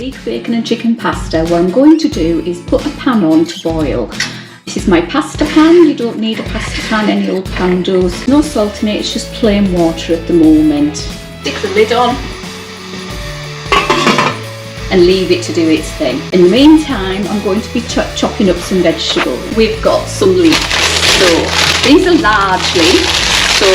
leek, bacon and chicken pasta, what I'm going to do is put a pan on to boil. This is my pasta pan. You don't need a pasta pan, any old pan does. No salt in it, it's just plain water at the moment. Stick the lid on and leave it to do its thing. In the meantime, I'm going to be chopping up some vegetables. We've got some leeks, so these are large leeks, so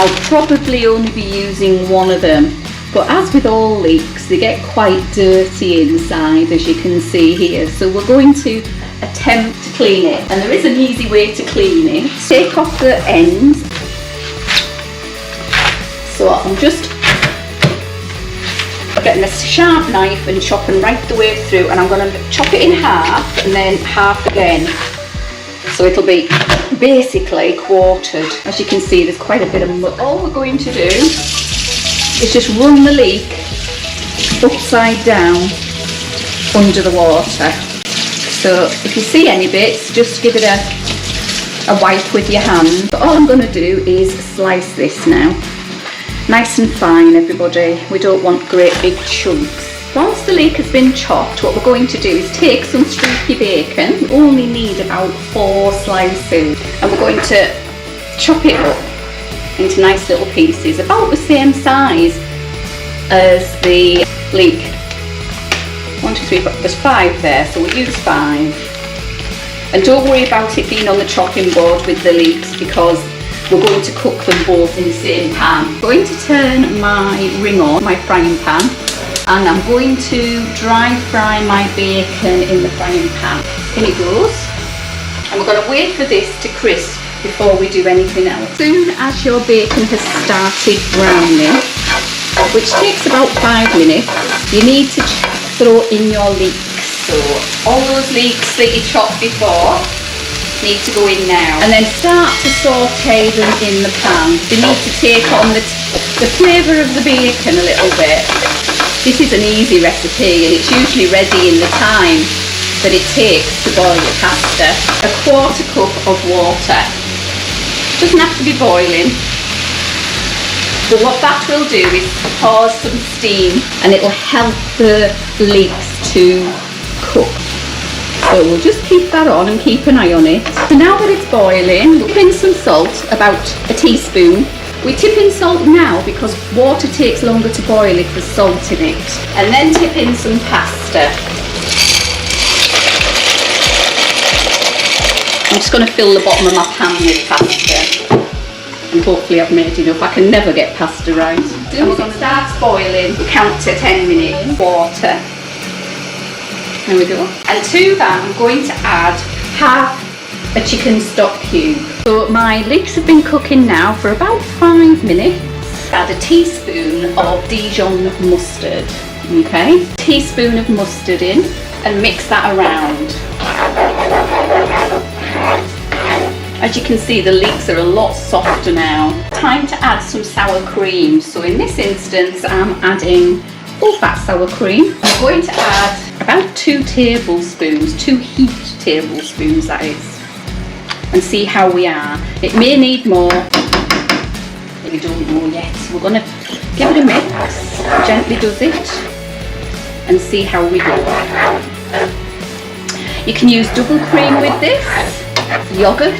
I'll probably only be using one of them. But as with all leeks, they get quite dirty inside, as you can see here. So we're going to attempt to clean it. And there is an easy way to clean it. Take off the ends. So I'm just getting a sharp knife and chopping right the way through, and I'm going to chop it in half and then half again. So it'll be basically quartered. As you can see, there's quite a bit of mud. All we're going to do is just run the leek upside down under the water. So if you see any bits, just give it a wipe with your hand. But all I'm going to do is slice this now. Nice and fine, everybody. We don't want great big chunks. Once the leek has been chopped, what we're going to do is take some streaky bacon. We only need about 4 slices. And we're going to chop it up into nice little pieces, about the same size as the leek. 1, 2, 3, 4, there's 5 there, so we'll use 5. And don't worry about it being on the chopping board with the leeks, because we're going to cook them both in the same pan. I'm going to turn my ring on, my frying pan, and I'm going to dry fry my bacon in the frying pan. In it goes. And we're going to wait for this to crisp before we do anything else. As soon as your bacon has started browning, which takes about 5 minutes, you need to throw in your leeks. So all those leeks that you chopped before need to go in now, and then start to saute them in the pan. They need to take on the flavour of the bacon a little bit. This is an easy recipe, and it's usually ready in the time that it takes to boil your pasta. A 1/4 cup of water. Doesn't have to be boiling, but what that will do is cause some steam, and it will help the leeks to cook. So we'll just keep that on and keep an eye on it. So now that it's boiling, we'll tip in some salt, about a teaspoon. We tip in salt now because water takes longer to boil if there's salt in it. And then tip in some pasta. I'm just going to fill the bottom of my pan with pasta. And hopefully I've made enough. I can never get pasta right. As soon as it starts boiling, we count to 10 minutes. Water. There we go. And to that I'm going to add half a chicken stock cube. So my leeks have been cooking now for about 5 minutes. Add a teaspoon of Dijon mustard. Okay, teaspoon of mustard in, and mix that around. As you can see, the leeks are a lot softer now. Time to add some sour cream. So in this instance, I'm adding full fat sour cream. I'm going to add about 2 tablespoons, 2 heaped tablespoons that is, and see how we are. It may need more, but we don't know yet. We're going to give it a mix, gently does it, and see how we go. You can use double cream with this, yogurt,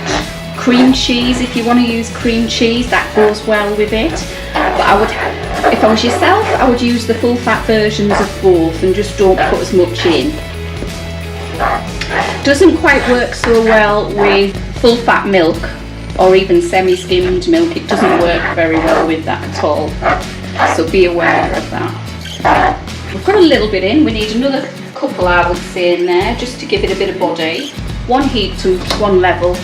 cream cheese if you want to use cream cheese, that goes well with it. But I would, if I was yourself, I would use the full fat versions of both and just don't put as much in. Doesn't quite work so well with full fat milk or even semi-skimmed milk. It doesn't work very well with that at all. So be aware of that. We've got a little bit in. We need another couple, I would say, in there just to give it a bit of body. 1 heat to 1 level.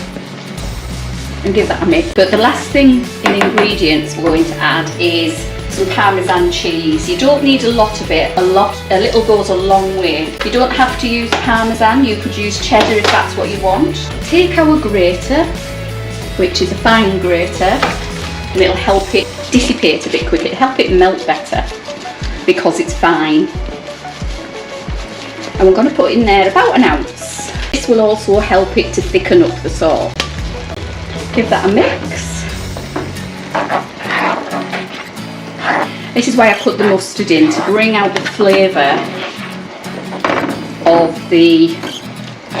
And give that a mix. But the last thing in ingredients we're going to add is some Parmesan cheese. You don't need a lot of it. A little goes a long way. You don't have to use Parmesan. You could use Cheddar if that's what you want. Take our grater, which is a fine grater, and it'll help it dissipate a bit quicker. It'll help it melt better because it's fine. And we're going to put in there about 1 ounce. This will also help it to thicken up the sauce. Give that a mix. This is why I put the mustard in, to bring out the flavour of the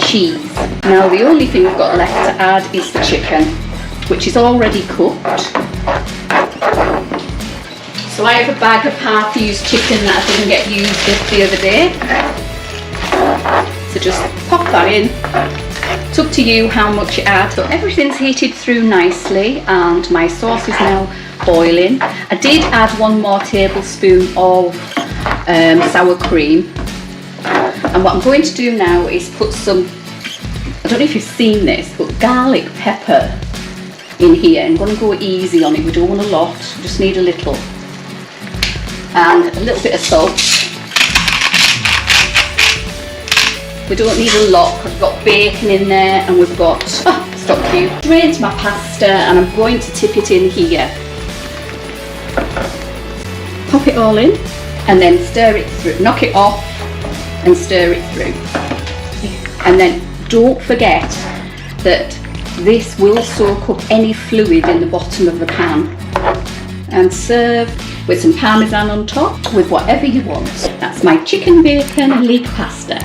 cheese. Now the only thing we've got left to add is the chicken, which is already cooked. So I have a bag of half-used chicken that I didn't get used the other day. So just pop that in. It's up to you how much you add. So everything's heated through nicely and my sauce is now boiling. I did add 1 more tablespoon of sour cream. And what I'm going to do now is put some, I don't know if you've seen this, but garlic pepper in here. I'm going to go easy on it. We don't want a lot, we just need a little. And a little bit of salt. We don't need a lot because we've got bacon in there and we've got, stop you. Drained my pasta and I'm going to tip it in here. Pop it all in and then stir it through. Knock it off and stir it through. And then don't forget that this will soak up any fluid in the bottom of the pan. And serve with some Parmesan on top with whatever you want. That's my chicken bacon leek pasta.